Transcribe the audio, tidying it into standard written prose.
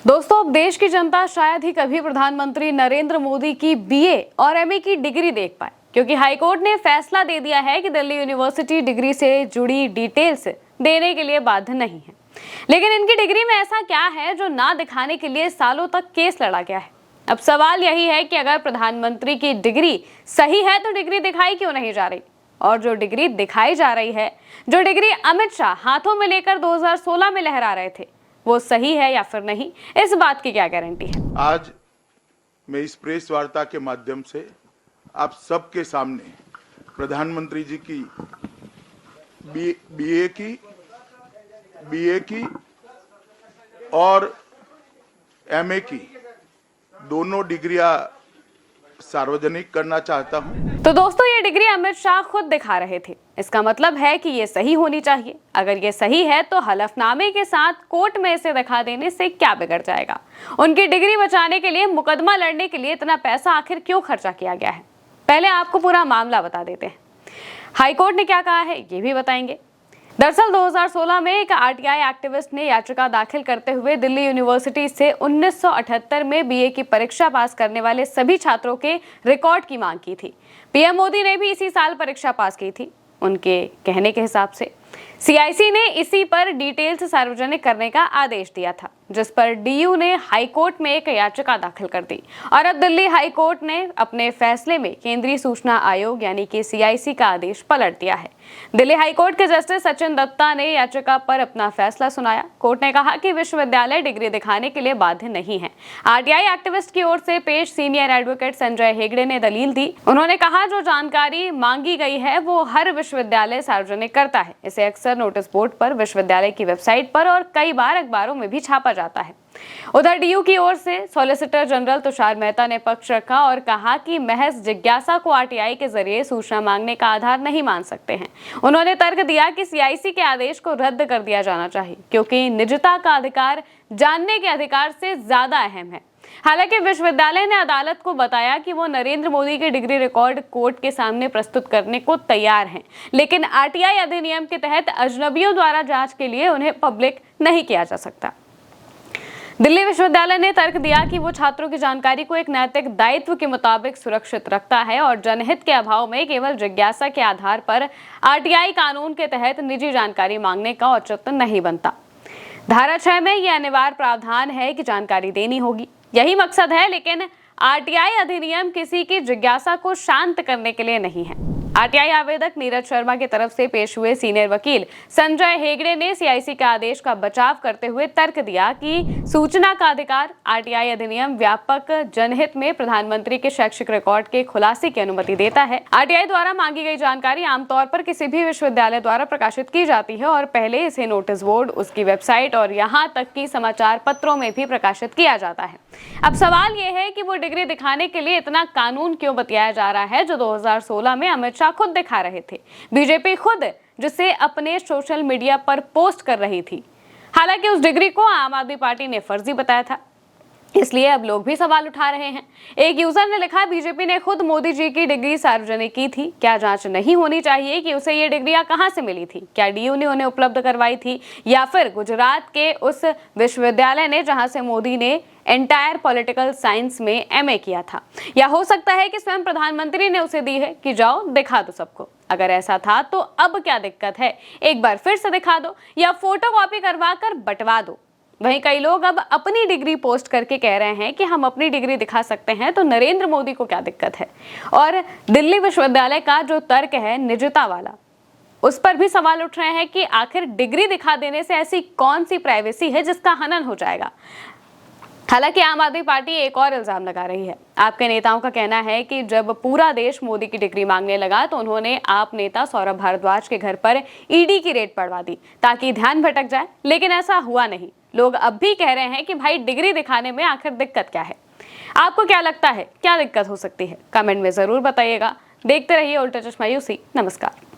दोस्तों, अब देश की जनता शायद ही कभी प्रधानमंत्री नरेंद्र मोदी की बीए और एमए की डिग्री देख पाए, क्योंकि हाईकोर्ट ने फैसला दे दिया है कि दिल्ली यूनिवर्सिटी डिग्री से जुड़ी डिटेल्स देने के लिए बाध्य नहीं है। लेकिन इनकी डिग्री में ऐसा क्या है जो ना दिखाने के लिए सालों तक केस लड़ा गया है? अब सवाल यही है कि अगर प्रधानमंत्री की डिग्री सही है तो डिग्री दिखाई क्यों नहीं जा रही, और जो डिग्री दिखाई जा रही है, जो डिग्री अमित शाह हाथों में लेकर 2016 में लहरा रहे थे, वो सही है या फिर नहीं, इस बात की क्या गारंटी है? आज मैं इस प्रेस वार्ता के माध्यम से आप सबके सामने प्रधानमंत्री जी की बीए की और एमए की दोनों डिग्रियां सार्वजनिक करना चाहता हूं। तो दोस्तों, ये डिग्री अमित शाह खुद दिखा रहे थे। इसका मतलब है कि ये सही होनी चाहिए। अगर ये सही है तो हलफनामे के साथ कोर्ट में इसे दिखा देने से क्या बिगड़ जाएगा? उनकी डिग्री बचाने के लिए, मुकदमा लड़ने के लिए इतना पैसा आखिर क्यों खर्चा किया गया है? पहले आपको पूरा मामला बता देते हैं। हाईकोर्ट ने क्या कहा है ये भी बताएंगे। दरअसल 2016 में एक आरटीआई एक्टिविस्ट ने याचिका दाखिल करते हुए दिल्ली यूनिवर्सिटी से 1978 में बीए की परीक्षा पास करने वाले सभी छात्रों के रिकॉर्ड की मांग की थी। पीएम मोदी ने भी इसी साल परीक्षा पास की थी। उनके कहने के हिसाब से सीआईसी ने इसी पर डिटेल्स सार्वजनिक करने का आदेश दिया था, जिस पर डीयू ने हाईकोर्ट में एक याचिका दाखिल कर दी। और अब दिल्ली हाईकोर्ट ने अपने फैसले में केंद्रीय सूचना आयोग यानी कि सीआईसी का आदेश पलट दिया है। दिल्ली हाईकोर्ट के जस्टिस सचिन दत्ता ने याचिका पर अपना फैसला सुनाया। कोर्ट ने कहा कि विश्वविद्यालय डिग्री दिखाने के लिए बाध्य नहीं है। आरटीआई एक्टिविस्ट की ओर से पेश सीनियर एडवोकेट संजय हेगड़े ने दलील दी। उन्होंने कहा, जो जानकारी मांगी गई है वो हर विश्वविद्यालय सार्वजनिक करता है। इसे अक्सर नोटिस बोर्ड पर, विश्वविद्यालय की वेबसाइट पर और कई बार अखबारों में भी छापा जाता है। उधर डीयू की ओर से सॉलिसिटर जनरल तुषार मेहता ने पक्ष रखा और कहा कि महज जिज्ञासा को आरटीआई के जरिए सूचना मांगने का आधार नहीं मान सकते हैं। उन्होंने तर्क दिया कि सीआईसी के आदेश को रद्द कर दिया जाना चाहिए, क्योंकि निजता का अधिकार जानने के अधिकार से ज्यादा अहम है। हालांकि विश्वविद्यालय ने अदालत को बताया कि वो नरेंद्र मोदी के डिग्री रिकॉर्ड कोर्ट के सामने प्रस्तुत करने को तैयार हैं, लेकिन आरटीआई अधिनियम के तहत अजनबियों द्वारा जांच के लिए उन्हें पब्लिक नहीं किया जा सकता। दिल्ली विश्वविद्यालय ने तर्क दिया कि वो छात्रों की जानकारी को एक नैतिक दायित्व के मुताबिक सुरक्षित रखता है और जनहित के अभाव में केवल जिज्ञासा के आधार पर आरटीआई कानून के तहत निजी जानकारी मांगने का औचित्य नहीं बनता। धारा 6 में यह अनिवार्य प्रावधान है कि जानकारी देनी होगी, यही मकसद है, लेकिन आरटीआई अधिनियम किसी की जिज्ञासा को शांत करने के लिए नहीं है। आरटीआई आवेदक नीरज शर्मा की तरफ से पेश हुए सीनियर वकील संजय हेगड़े ने सीआईसी के आदेश का बचाव करते हुए तर्क दिया कि सूचना का अधिकार आरटीआई अधिनियम व्यापक जनहित में प्रधानमंत्री के शैक्षिक रिकॉर्ड के खुलासे की अनुमति देता है। आरटीआई द्वारा मांगी गई जानकारी आमतौर पर किसी भी विश्वविद्यालय द्वारा प्रकाशित की जाती है और पहले इसे नोटिस बोर्ड, उसकी वेबसाइट और यहाँ तक कि समाचार पत्रों में भी प्रकाशित किया जाता है। अब सवाल यह है कि वो डिग्री दिखाने के लिए इतना कानून क्यों बतियाया जा रहा है, जो 2016 में अमित शाह खुद दिखा रहे थे, बीजेपी खुद जिसे अपने सोशल मीडिया पर पोस्ट कर रही थी। हालांकि उस डिग्री को आम आदमी पार्टी ने फर्जी बताया था, इसलिए अब लोग भी सवाल उठा रहे हैं। एक यूजर ने लिखा, बीजेपी ने खुद मोदी जी की डिग्री सार्वजनिक की थी, क्या जांच नहीं होनी चाहिए कि उसे ये डिग्रियां कहां से मिली थी? क्या डीयू ने उन्हें उपलब्ध करवाई थी, या फिर गुजरात के उस विश्वविद्यालय ने जहां से मोदी ने एंटायर पॉलिटिकल साइंस में एमए किया था? या हो सकता है कि स्वयं प्रधानमंत्री ने उसे दी है कि जाओ दिखा दो सबको। अगर ऐसा था तो अब क्या दिक्कत है, एक बार फिर से दिखा दो या फोटोकॉपी करवा कर बंटवा दो। वहीं कई लोग अब अपनी डिग्री पोस्ट करके कह रहे हैं कि हम अपनी डिग्री दिखा सकते हैं, तो नरेंद्र मोदी को क्या दिक्कत है? और दिल्ली विश्वविद्यालय का जो तर्क है निजता वाला, उस पर भी सवाल उठ रहे हैं कि आखिर डिग्री दिखा देने से ऐसी कौन सी प्राइवेसी है जिसका हनन हो जाएगा। हालांकि आम आदमी पार्टी एक और इल्जाम लगा रही है। आपके नेताओं का कहना है कि जब पूरा देश मोदी की डिग्री मांगने लगा तो उन्होंने आप नेता सौरभ भारद्वाज के घर पर ईडी की रेड पड़वा दी ताकि ध्यान भटक जाए, लेकिन ऐसा हुआ नहीं। लोग अब भी कह रहे हैं कि भाई डिग्री दिखाने में आखिर दिक्कत क्या है? आपको क्या लगता है, क्या दिक्कत हो सकती है? कमेंट में जरूर बताइएगा। देखते रहिए उल्टा चश्मा यूसी। नमस्कार।